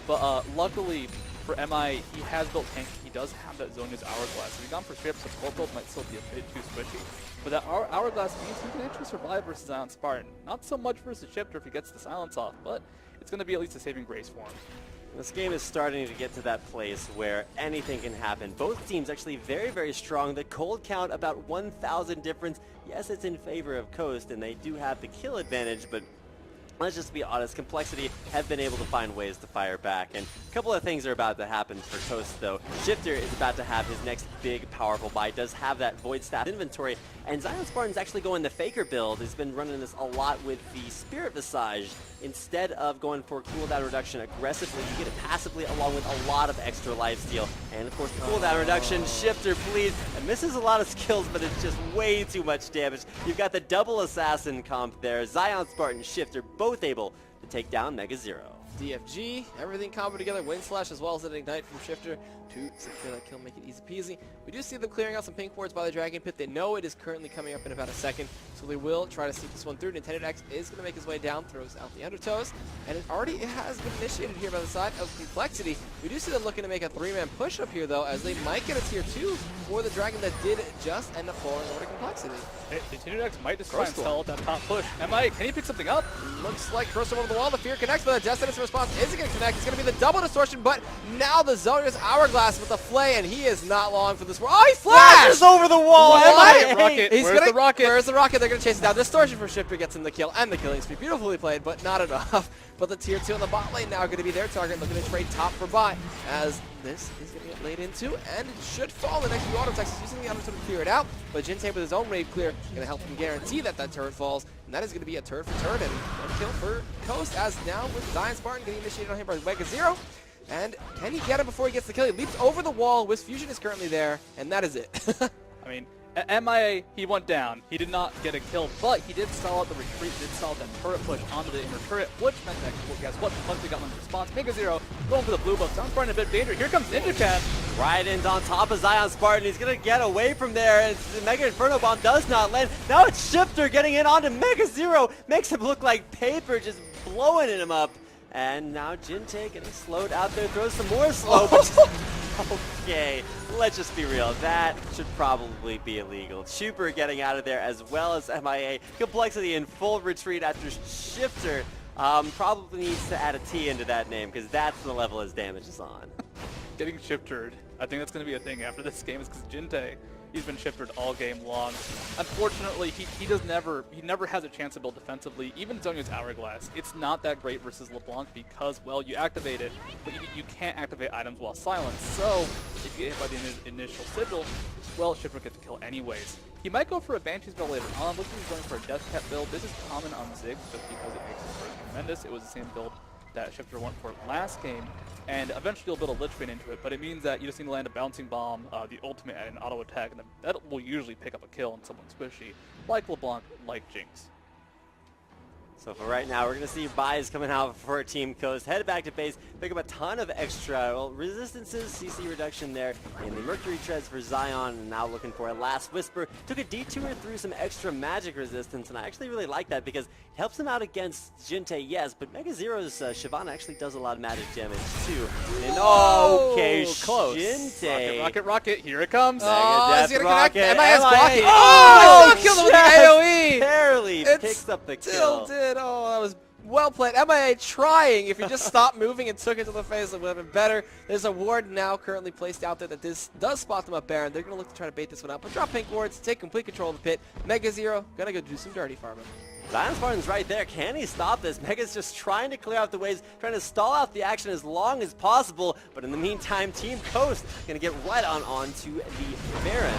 But luckily for MI, he has built tank. He does have that Zhonya's Hourglass. If he'd gone for straight up support build, might still be a bit too squishy. But that Hourglass means he can actually survive versus Zion Spartan. Not so much versus Shifter if he gets the silence off, but it's going to be at least a saving grace for him. This game is starting to get to that place where anything can happen. Both teams actually very, very strong. The cold count about 1,000 difference. Yes, it's in favor of Coast, and they do have the kill advantage, but let's just be honest, Complexity have been able to find ways to fire back, and a couple of things are about to happen for Coast, though. Shifter is about to have his next big, powerful buy, does have that Void Staff inventory, and Zion Spartan's actually going the Faker build. He's been running this a lot with the Spirit Visage. Instead of going for cooldown reduction aggressively, you get it passively along with a lot of extra lifesteal. And of course, the cooldown reduction, Shifter, please, and misses a lot of skills, but it's just way too much damage. You've got the double assassin comp there. Zion Spartan, Shifter, both able to take down Mega Zero. DFG, everything combo together, Wind Slash as well as an Ignite from Shifter to secure that kill, make it easy peasy. We do see them clearing out some pink wards by the Dragon Pit. They know it is currently coming up in about a second, so they will try to sneak this one through. Nintendo X is going to make his way down, throws out the undertows, and it has been initiated here by the side of Complexity. We do see them looking to make a 3-man push up here, though, as they might get a tier 2 for the Dragon that did just end up falling over to Complexity. Nintendo X might just try and sell that top push. MI, can he pick something up? Looks like first over the wall, the Fear connects, but the Death Sentence response isn't going to connect. It's going to be the double distortion, but now the Zhonya's Hourglass with the Flay, and he is not long for this world. Oh, he flashes over the wall! Rocket. Where's the rocket? Where's the rocket? They're going to chase it down. Distortion from Shifter gets him the kill and the killing spree. Beautifully played, but not enough. But the tier 2 on the bot lane now are going to be their target, looking to trade top for bot, as this is going to get laid into, and it should fall. The next few auto attacks is using the auto to clear it out, but Jintai with his own raid clear going to help him guarantee that that turret falls, and that is going to be a turret for turret, and one kill for Coast, as now with Zion Spartan getting initiated on him by Mega Zero. And can he get him before he gets the kill? He leaps over the wall. Wisp Fusion is currently there, and that is it. I mean, at MIA, he went down. He did not get a kill, but he did stall out the retreat, did stall out that turret push onto the inner turret, which meant that, well, guess what? Complexity got one response. Mega Zero going for the blue buff. Zion Spartan a bit dangerous. Here comes Ninja Cat. Right in on top of Zion Spartan. He's going to get away from there. The Mega Inferno Bomb does not land. Now it's Shifter getting in onto Mega Zero. Makes him look like paper, just blowing him up. And now Jintai getting slowed out there, throws some more slow. Okay, let's just be real. That should probably be illegal. Chuper getting out of there as well as MIA. Complexity in full retreat after Shifter probably needs to add a T into that name because that's the level his damage is on. Getting shiftered. I think that's going to be a thing after this game is because Jintai, he's been shiftered all game long. Unfortunately, he never has a chance to build defensively. Even Zhonya's Hourglass, it's not that great versus LeBlanc because, well, you activate it, but you can't activate items while silenced. So if you get hit by the initial sigil, well, Shifter gets the kill anyways. He might go for a Banshee's build later on. Looks like he's going for a Death Cat build. This is common on Ziggs just because it makes his burst tremendous. It was the same build that Shifter went for last game, and eventually you'll build a Lich Bane into it, but it means that you just need to land a Bouncing Bomb, the ultimate, and an auto attack, and that will usually pick up a kill on someone squishy, like LeBlanc, like Jinx. So for right now, we're going to see buys coming out for Team Coast. Head back to base, pick up a ton of extra resistances, CC reduction there in the Mercury Treads for Zion, and now looking for a Last Whisper. Took a detour through some extra magic resistance, and I actually really like that because it helps him out against Jinte, yes, but Mega Zero's Shyvana actually does a lot of magic damage too. And okay, close. Jinte. Rocket, rocket, here it comes. He's gonna connect. Rocket. MIS blocking. Oh, I killed him with the AoE. Barely It picks up the Still kill. did. Oh, that was well played. MIA trying. If he just stopped moving and took it to the face, it would have been better. There's a ward now currently placed out there that this does spot them up Baron. They're going to look to try to bait this one out, but drop pink wards, take complete control of the pit. Mega Zero, going to go do some dirty farming. Zion Spartan's right there. Can he stop this? Mega's just trying to clear out the waves, trying to stall out the action as long as possible. But in the meantime, Team Coast going to get right onto the Baron.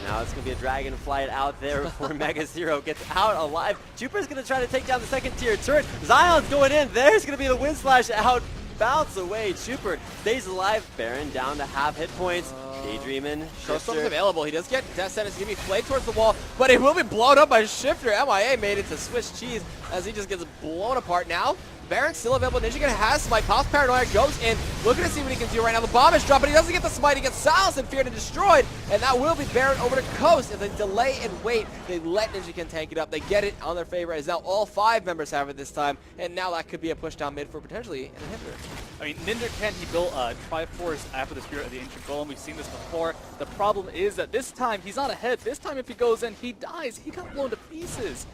Now it's going to be a dragon flight out there before Mega Zero gets out alive. Jupiter's going to try to take down the second tier turret. Zion's going in. There's going to be the wind slash out. Bounce away. Jupiter stays alive. Baron down to half hit points. Daydreaming. Crowstorm's available. He does get Death Sentence. He's going to be flayed towards the wall, but it will be blown up by Shifter. MIA made it to Swiss cheese as he just gets blown apart now. Baron's still available. Ninja has smite. Pops Paranoia, goes in, looking to see what he can do right now. The bomb is dropped, but he doesn't get the smite. He gets silenced and feared and destroyed, and that will be Baron over to Coast. If they delay and wait, they let Ninja tank it up. They get it on their favor, as now all 5 members have it this time, and now that could be a push down mid for potentially an inhibitor. I mean, Ninja he built Triforce after the Spirit of the Ancient Golem. We've seen this before. The problem is that this time he's not ahead. This time if he goes in, he dies. He got blown to pieces.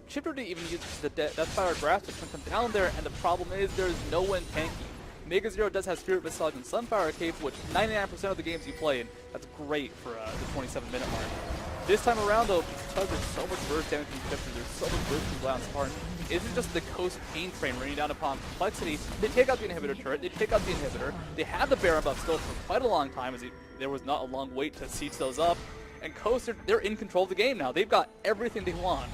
Chipper didn't even use the Deathfire Grasp to come down there, and the problem is there's no one tanky. Mega Zero does have Spirit Visage and Sunfire Cape, which 99% of the games you play in, that's great for the 27-minute mark. This time around, though, because there's so much burst damage from Chipper, there's so much burst from Zion Spartan, it isn't just the Coast pain train raining down upon Complexity. They take out the inhibitor turret, they take out the inhibitor, they have the Baron buff still for quite a long time, as there was not a long wait to siege those up, and Coast, they're in control of the game now. They've got everything they want.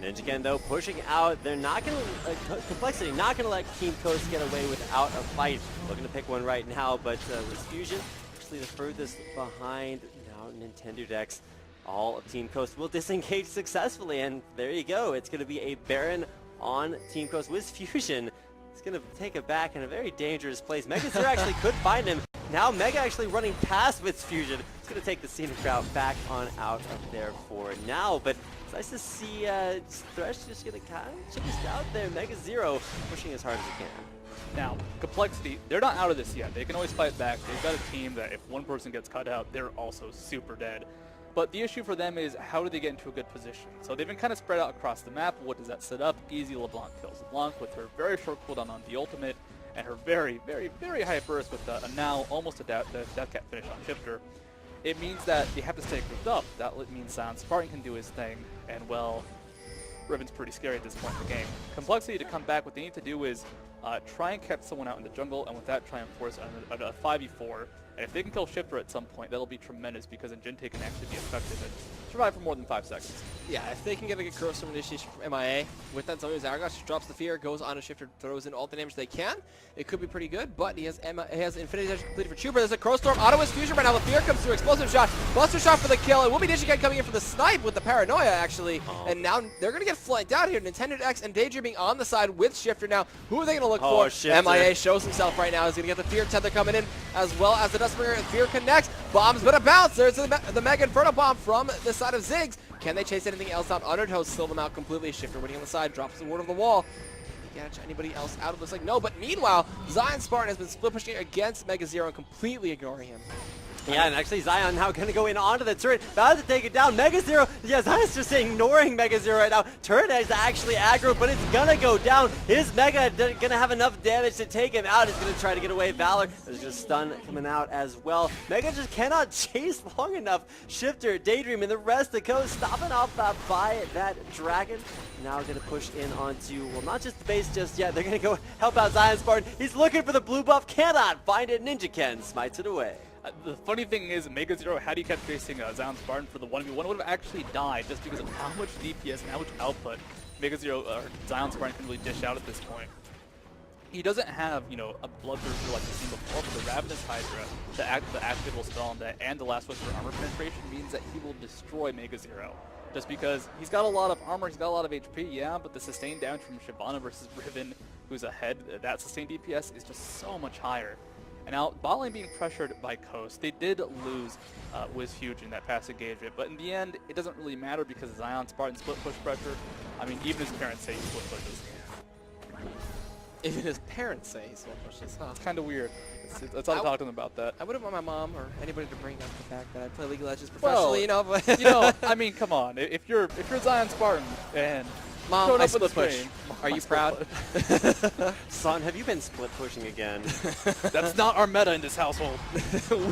Ninja though pushing out. They're not going to Complexity not going to let Team Coast get away without a fight. Looking to pick one right now, but with Fusion actually the furthest behind. Now Nintendo Dex. All of Team Coast will disengage successfully, and there you go. It's going to be a Baron on Team Coast with Fusion. It's going to take it back in a very dangerous place. Mega Zero actually could find him. Now Mega actually running past with Fusion. It's going to take the scenic route back on out of there for now, but it's nice to see Thresh just going to kind of chase out there. Mega Zero pushing as hard as he can. Now, Complexity, they're not out of this yet. They can always fight back. They've got a team that if one person gets cut out, they're also super dead. But the issue for them is how do they get into a good position? So they've been kind of spread out across the map. What does that set up? Easy LeBlanc kills. LeBlanc with her very short cooldown on the ultimate and her very, very, very high burst with a now almost a death cat finish on Shifter. It means that they have to stay grouped up. That means Zion Spartan can do his thing, and well, Riven's pretty scary at this point in the game. Complexity to come back, what they need to do is try and catch someone out in the jungle, and with that try and force a 5v4. And if they can kill Shifter at some point, that'll be tremendous because Jinte can actually be effective and survive for more than 5 seconds. Yeah, if they can get a good Crowstorm initiation from MIA, with that Zoe Zaragoza, just drops the fear, goes on a Shifter, throws in all the damage they can, it could be pretty good, but he has Infinity Dash completed for Chuber. There's a Crowstorm, auto is Fusion right now, the fear comes through, explosive shot, buster shot for the kill, and will be Digiken coming in for the snipe with the Paranoia actually, and now they're going to get flanked out here. Nintendo X and Daydreaming on the side with Shifter now. Who are they going to look for? Shifter. MIA shows himself right now, he's going to get the fear tether coming in, as well as the Dustbringer, and fear connects, bombs but a bounce, there's the Mega Inferno Bomb from the side of Ziggs. Can they chase anything else out? Undertow still them out completely. Shifter winning on the side, drops the ward of the wall. Catch anybody else out? It looks like no, but meanwhile, Zion Spartan has been split pushing against Mega Zero and completely ignoring him. Yeah, and actually Zion now going to go in onto the turret, about to take it down. Mega Zero, yeah, Zion's just ignoring Mega Zero right now. Turret is actually aggro, but it's going to go down. His Mega going to have enough damage to take him out. He's going to try to get away. Valor, there's just stun coming out as well. Mega just cannot chase long enough. Shifter, Daydream, and the rest of the coast stopping off by that dragon. Now going to push in onto, well, not just the base just yet. They're going to go help out Zion Spartan. He's looking for the blue buff, cannot find it. Ninja Ken smites it away. The funny thing is, Mega Zero, had he kept chasing Zion Spartan for the 1v1, would have actually died just because of how much DPS and how much output Mega Zero or Zion Spartan can really dish out at this point. he doesn't have, you know, a bloodthirster like we've seen before, but the Ravenous Hydra, the activable spell on that, and the last Whisper armor penetration means that he will destroy Mega Zero. Just because he's got a lot of armor, he's got a lot of HP, yeah, but the sustained damage from Shyvana versus Riven, who's ahead, that sustained DPS is just so much higher. And now, bot lane being pressured by Coast, they did lose WizFuge in that past engagement, but in the end, it doesn't really matter because Zion Spartan split push pressure. I mean, even his parents say he split pushes. Even his parents say he split pushes, huh? It's kind of weird. That's how I talk to them about that. I wouldn't want my mom or anybody to bring up the fact that I play League of Legends professionally, you know. But you know, I mean, come on. If you're Zion Spartan and Mom, I split push. Stream, Are you proud? Son, have you been split pushing again? That's not our meta in this household.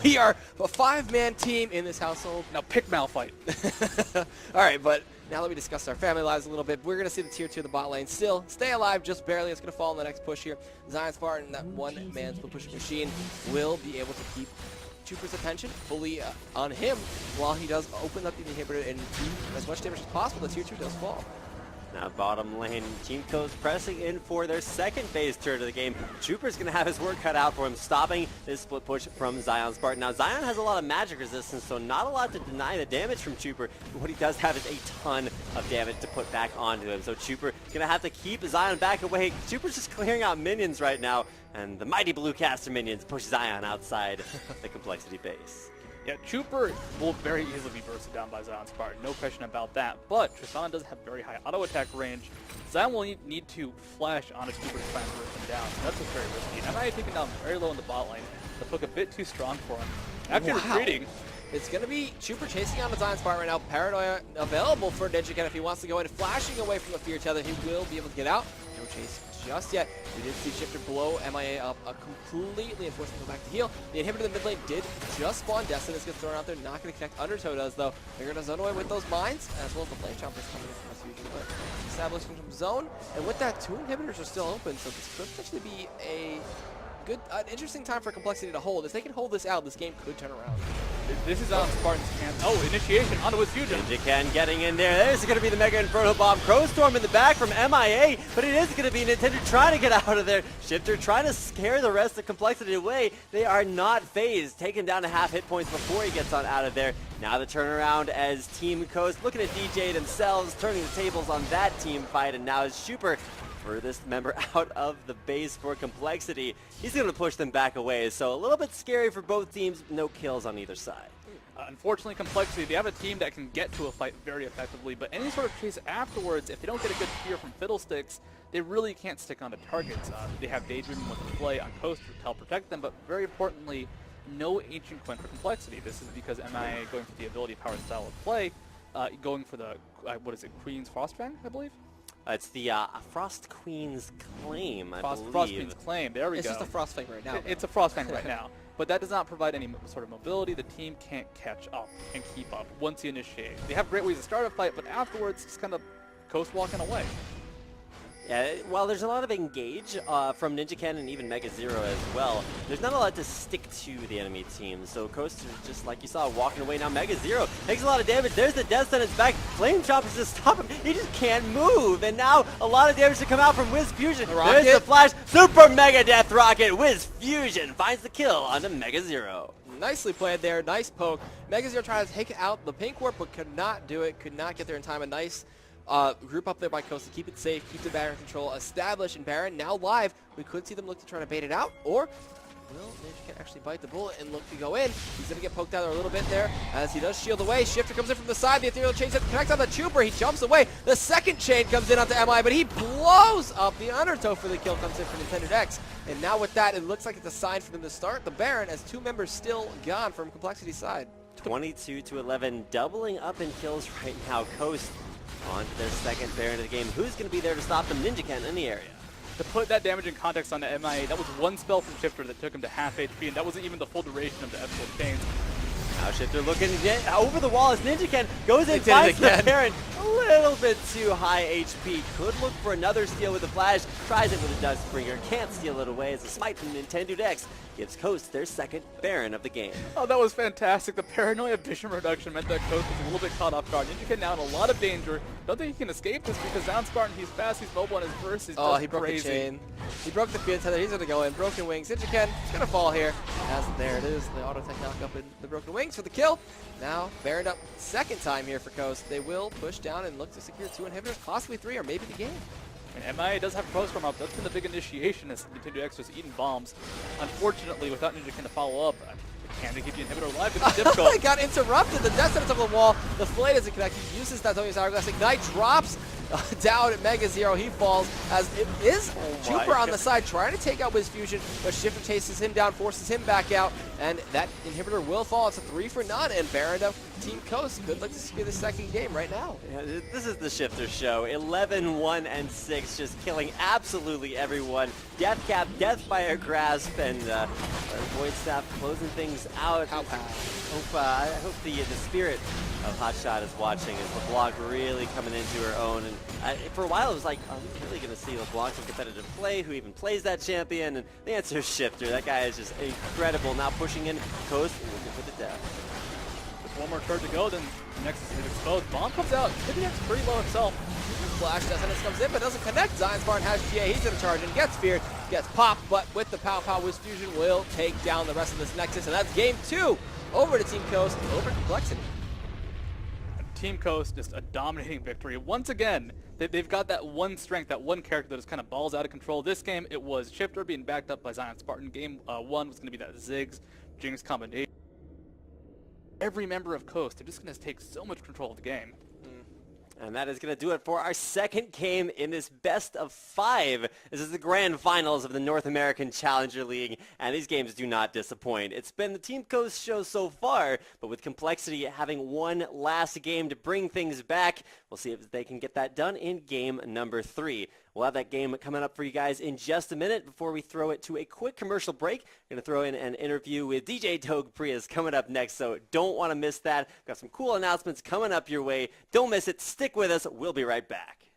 We are a 5-man team in this household. Now pick Malphite. All right, but now let me discuss our family lives a little bit. We're going to see the tier 2 of the bot lane still stay alive just barely. It's going to fall in the next push here. Zion Spartan, that one-man split push machine, will be able to keep Chuper's attention fully on him while he does open up the inhibitor and do as much damage as possible. The tier 2 does fall. Now bottom lane, Team Co's pressing in for their second phase turn of the game. Chuper's going to have his work cut out for him, stopping this split push from Zion Spartan. Now Zion has a lot of magic resistance, so not a lot to deny the damage from Chuper. But what he does have is a ton of damage to put back onto him. So Chuper going to have to keep Zion back away. Chuper's just clearing out minions right now, and the mighty blue caster minions push Zion outside the complexity base. Yeah, Chuper will very easily be bursted down by Zion Spartan, no question about that. But Tristana does have very high auto attack range. Zion will need to flash onto Chuper to try and burst him down. So that's just very risky. MIA taken down very low in the bot lane. The hook a bit too strong for him. After retreating, it's going to be Chuper chasing on the Zion Spartan right now. Paranoia available for NinjaKen if he wants to go in, flashing away from the Fear Tether. He will be able to get out. No chase just yet. We did see Shifter blow MIA up completely and force him to go back to heal. The inhibitor in the mid lane did just spawn. Destinus gets thrown out there. Not going to connect. Undertow does, though. They're going to zone away with those mines, as well as the flame choppers coming in from us usually. But establishing some zone. And with that, 2 inhibitors are still open, so this could potentially be an interesting time for Complexity to hold. If they can hold this out, this game could turn around. This is on Spartan's chance. Oh, initiation onto his fusion. NinjaKen getting in there. There's going to be the Mega Inferno Bomb. Crowstorm in the back from MIA, but it is going to be Nintendo trying to get out of there. Shifter trying to scare the rest of Complexity away. They are not phased. Taken down to half hit points before he gets on out of there. Now the turnaround as Team Coast looking at DJ themselves, turning the tables on that team fight, and now is Chuper, furthest member out of the base for Complexity. He's going to push them back away, so a little bit scary for both teams. No kills on either side. Unfortunately, Complexity, they have a team that can get to a fight very effectively, but any sort of chase afterwards, if they don't get a good fear from Fiddlesticks, they really can't stick on to targets. They have Daydreaming with the play on Coast to help protect them, but very importantly, no Ancient Quinn for Complexity. This is because MIA going for the ability power style of play, going for the, what is it, Queen's Frostfang, I believe? It's the Frost Queen's Claim, I believe. Frost Queen's Claim, there we go. It's just a Frostfang right now. It's a Frostfang right now. But that does not provide any sort of mobility. The team can't catch up and keep up once you initiate. They have great ways to start a fight, but afterwards, just kind of coast walking away. Yeah, while there's a lot of engage from NinjaKen and even Mega Zero as well, there's not a lot to stick to the enemy team. So Coast is just like you saw, walking away. Now Mega Zero takes a lot of damage. There's the Death Sentence back. Flame Choppers to stop him. He just can't move. And now a lot of damage to come out from Wiz Fusion. There's the flash. Super Mega Death Rocket. Wiz Fusion finds the kill onto Mega Zero. Nicely played there. Nice poke. Mega Zero tries to take out the Pink Warp, but could not do it. Could not get there in time. A nice group up there by Coast to keep it safe, keep the Baron control established, and Baron now live. We could see them look to try to bait it out, or will NinjaKen actually bite the bullet and look to go in. He's going to get poked out there a little bit there as he does shield away. Shifter comes in from the side. The ethereal chain connects on the Chuper. He jumps away. The second chain comes in onto MI, but he blows up the Undertow for the kill. Comes in for Nintendo X. And now with that, it looks like it's a sign for them to start the Baron as 2 members still gone from Complexity's side. 22-11, doubling up in kills right now. Coast on to their second Baron of the game. Who's going to be there to stop them? NinjaKen in the area. To put that damage in context on the MIA, that was one spell from Shifter that took him to half HP, and that wasn't even the full duration of the Epical Chains. Now Shifter looking over the wall as NinjaKen goes in, finds the Baron. A little bit too high HP. Could look for another steal with the flash. Tries it with a Dustbringer. Can't steal it away as a smite from Nintendo X gives Coast their second Baron of the game. Oh, that was fantastic. The paranoia vision reduction meant that Coast was a little bit caught off guard. NinjaKen now in a lot of danger. Don't think he can escape this because Zion Spartan, he's fast, he's mobile, and his burst is just he broke crazy. the chain. He broke the field tether. He's going to go in. Broken Wings. NinjaKen is going to fall here. As there it is. The auto tech knock up in the Broken Wings for the kill. Now, Baron up second time here for Coast. They will push down and look to secure 2 inhibitors, possibly 3, or maybe the game. And MIA does have Post Storm up. That's been the big initiation as Nintendo X was eating bombs. Unfortunately, without NinjaKen to follow up, can they keep the inhibitor alive? It's difficult. It got interrupted. The Death Sentence of the wall. The Flay doesn't connect. He uses that Tony's Hourglass. Ignite drops down at Mega Zero. He falls as it is Jupiter on the side trying to take out Wiz Fusion, but Shifter chases him down, forces him back out, and that inhibitor will fall. It's a 3 for none, and Baron up Team Coast. Good luck to secure the second game right now. Yeah, this is the Shifter show. 11, 1, and 6, just killing absolutely everyone. Death Cap, Death by a Grasp, and Void Staff closing things out. I hope the spirit of Hotshot is watching as LeBlanc really coming into her own. And for a while it was like, are we really going to see LeBlanc in competitive play? Who even plays that champion? And the answer is Shifter. That guy is just incredible. Now pushing in Coast and looking for the death. With one more turn to go, then the Nexus is exposed. Bomb comes out. Nintendo X pretty low himself. Flash Death comes in, but doesn't connect. Zion Spartan has GA. He's going to charge and gets feared. Gets popped, but with the Pow Pow, Wiz Fusion will take down the rest of this Nexus. And that's game 2 over to Team Coast, over Complexity. Team Coast, just a dominating victory. Once again, they've got that one strength, that one character that just kind of balls out of control. This game, it was Shifter being backed up by Zion Spartan. Game 1 was going to be that Ziggs, Jinx combination. Every member of Coast, they're just going to take so much control of the game. And that is going to do it for our second game in this best of 5. This is the grand finals of the North American Challenger League, and these games do not disappoint. It's been the Team Coast show so far, but with Complexity having one last game to bring things back, we'll see if they can get that done in game number 3. We'll have that game coming up for you guys in just a minute. Before we throw it to a quick commercial break, we're going to throw in an interview with DJ Togue Prius coming up next, so don't want to miss that. Got some cool announcements coming up your way. Don't miss it. Stick with us. We'll be right back.